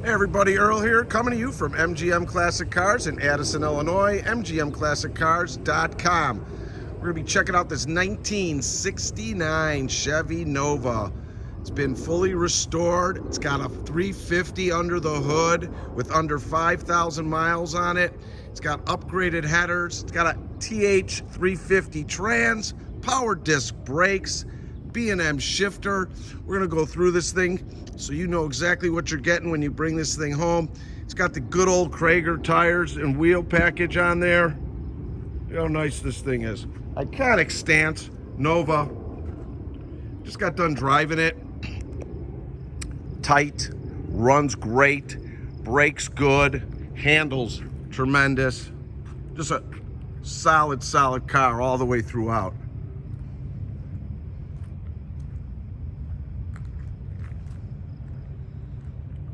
Hey everybody, Earl here, coming to you from MGM Classic Cars in Addison, Illinois, mgmclassiccars.com. We're going to be checking out this 1969 Chevy Nova. It's been fully restored. It's got a 350 under the hood with under 5,000 miles on it. It's got upgraded headers. It's got a TH 350 trans, power disc brakes, B&M shifter. We're going to go through this thing so you know exactly what you're getting when you bring this thing home. It's got the good old Cragar tires and wheel package on there. Look how nice this thing is. Iconic stance, Nova. Just got done driving it. Tight, runs great, brakes good, handles tremendous. Just a solid car all the way throughout.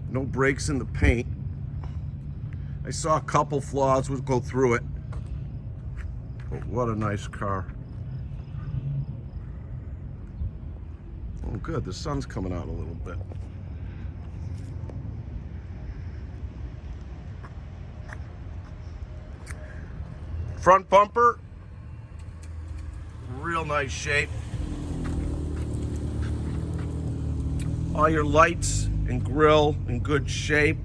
No breaks in the paint. I saw a couple flaws, we'll go through it. But what a nice car. Oh good, the sun's coming out a little bit. Front bumper, real nice shape. All your lights and grill in good shape.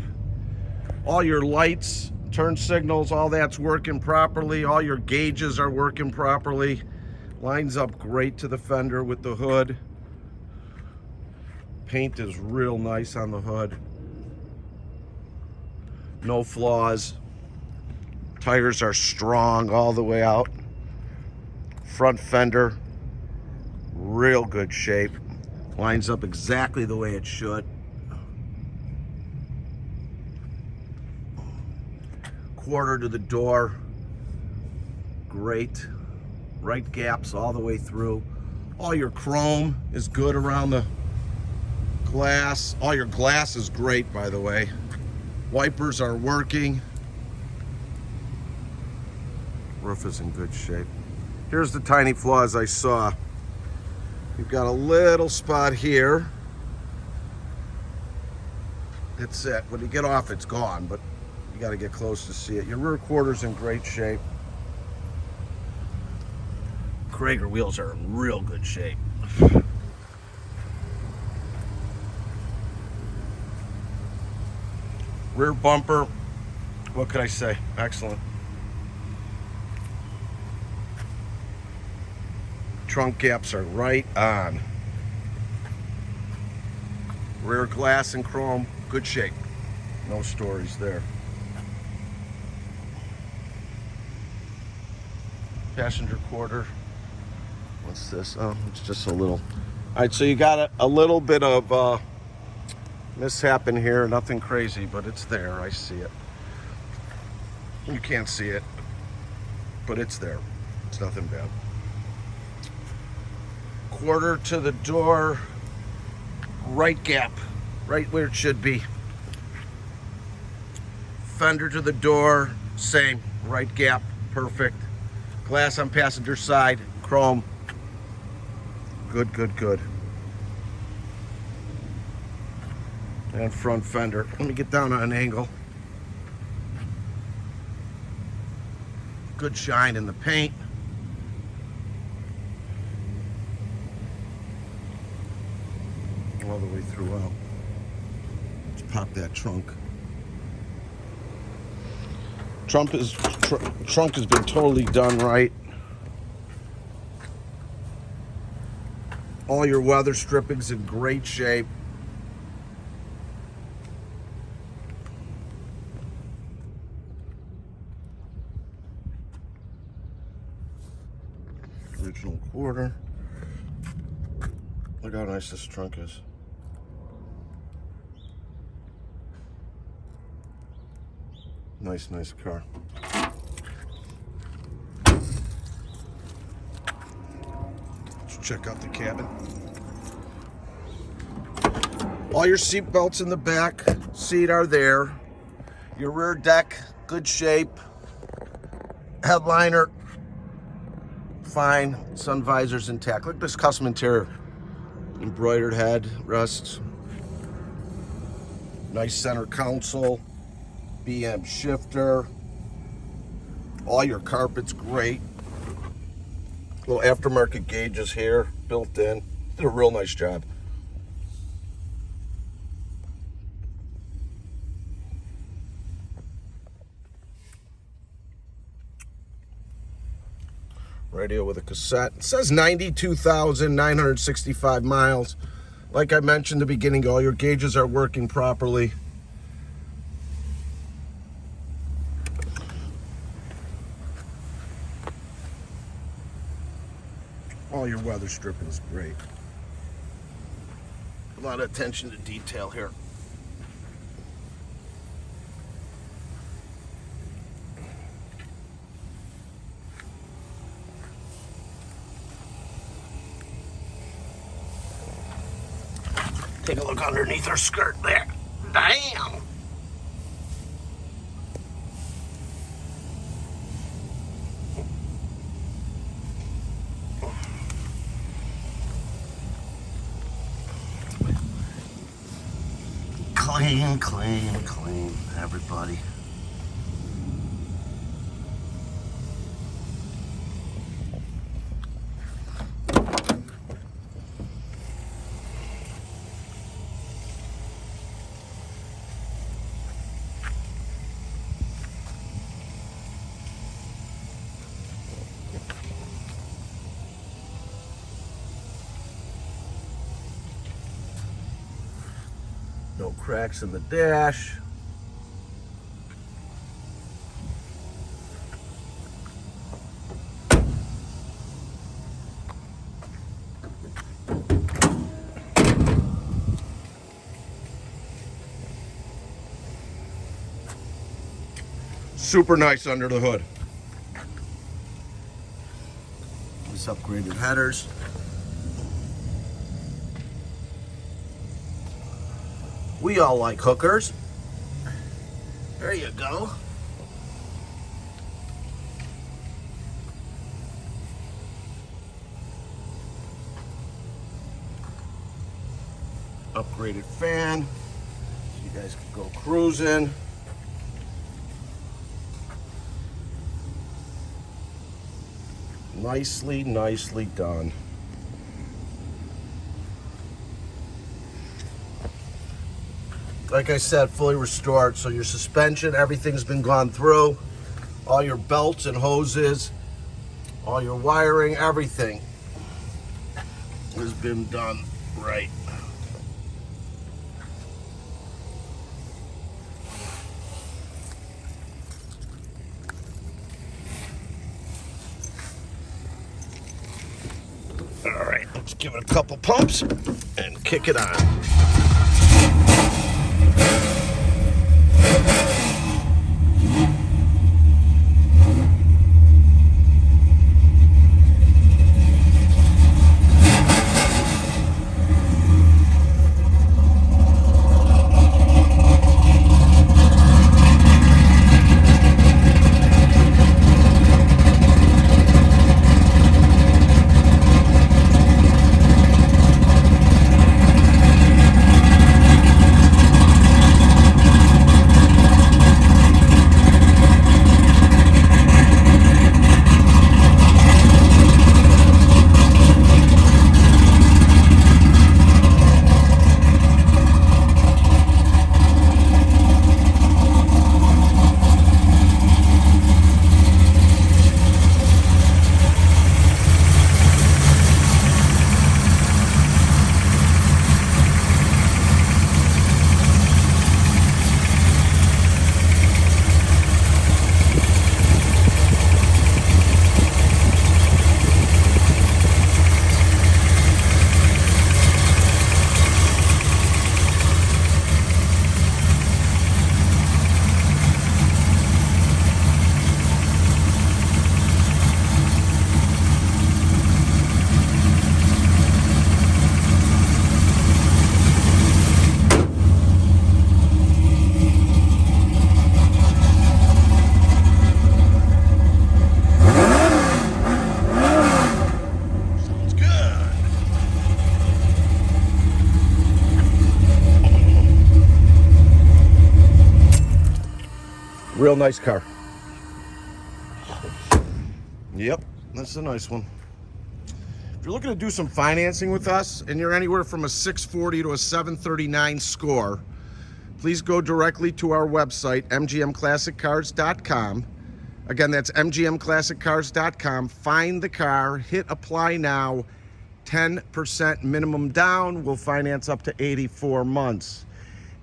All your lights, turn signals, all that's working properly. All your gauges are working properly. Lines up great to the fender with the hood. Paint is real nice on the hood. No flaws. Tires are strong all the way out. Front fender, real good shape. Lines up exactly the way it should. Quarter to the door, great. Right gaps all the way through. All your chrome is good around the glass. All your glass is great, by the way. Wipers are working. Roof is in good shape. Here's the tiny flaws I saw. You've got a little spot here. That's it. When you get off, it's gone, but you got to get close to see it. Your rear quarter's in great shape. Cragar wheels are in real good shape. Rear bumper, what could I say? Excellent. Trunk gaps are right on. Rear glass and chrome, good shape. No stories there. Passenger quarter. What's this? Oh, it's just a little. All right, so you got a little bit of mishap in here. Nothing crazy, but it's there. I see it. You can't see it, but it's there. It's nothing bad. Quarter to the door, right gap, right where it should be. Fender to the door, same, right gap, perfect. Glass on passenger side, chrome, good. And front fender, let me get down on an angle. Good shine in the paint. All the way throughout. Let's pop that trunk. Trunk has been totally done right. All your weather stripping's in great shape. Original quarter. Look how nice this trunk is. Nice car. Let's check out the cabin. All your seat belts in the back seat are there. Your rear deck, good shape. Headliner, fine. Sun visor's intact. Look at this custom interior. Embroidered head rests. Nice center console, BM shifter. All your carpet's great. Little aftermarket gauges here, built in. Did a real nice job. Radio with a cassette. It says 92,965 miles. Like I mentioned at the beginning, all your gauges are working properly. All your weather stripping is great. A lot of attention to detail here. Take a look underneath her skirt there. Damn! Clean, clean, clean, everybody. No cracks in the dash. Super nice under the hood. These upgraded headers. We all like hookers. There you go. Upgraded fan. So you guys can go cruising. Nicely, nicely done. Like I said, fully restored. So your suspension, everything's been gone through. All your belts and hoses, all your wiring, everything has been done right. All right, let's give it a couple pumps and kick it on. Real nice car. Yep, that's a nice one. If you're looking to do some financing with us and you're anywhere from a 640 to a 739 score, please go directly to our website, mgmclassiccars.com. Again, that's mgmclassiccars.com. Find the car, hit apply now, 10% minimum down. We'll finance up to 84 months.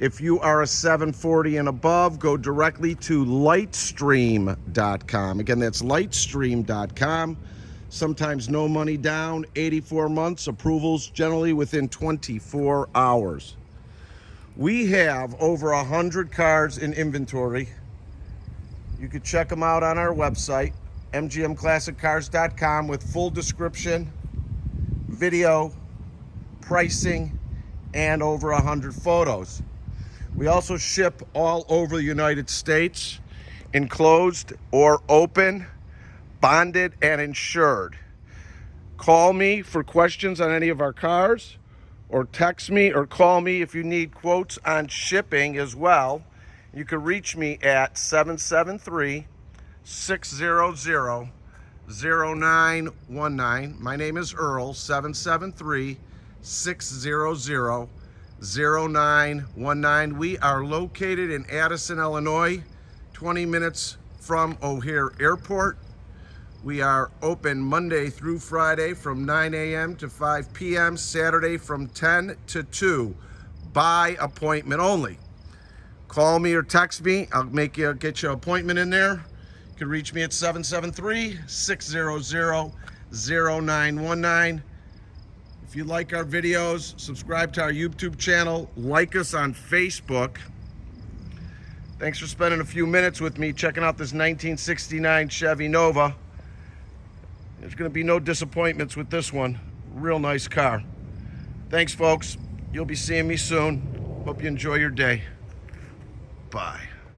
If you are a 740 and above, go directly to lightstream.com. Again, that's lightstream.com. Sometimes no money down, 84 months, approvals generally within 24 hours. We have over 100 cars in inventory. You can check them out on our website, mgmclassiccars.com, with full description, video, pricing, and over 100 photos. We also ship all over the United States, enclosed or open, bonded and insured. Call me for questions on any of our cars, or text me or call me if you need quotes on shipping as well. You can reach me at 773-600-0919. My name is Earl, 773-600-0919. We are located in Addison, Illinois, 20 minutes from O'Hare Airport. We are open Monday through Friday from 9 a.m. to 5 p.m., Saturday from 10 to 2, by appointment only. Call me or text me. I'll get you an appointment in there. You can reach me at 773-600-0919. If you like our videos, subscribe to our YouTube channel, like us on Facebook. Thanks for spending a few minutes with me checking out this 1969 Chevy Nova. There's going to be no disappointments with this one. Real nice car. Thanks, folks. You'll be seeing me soon. Hope you enjoy your day. Bye.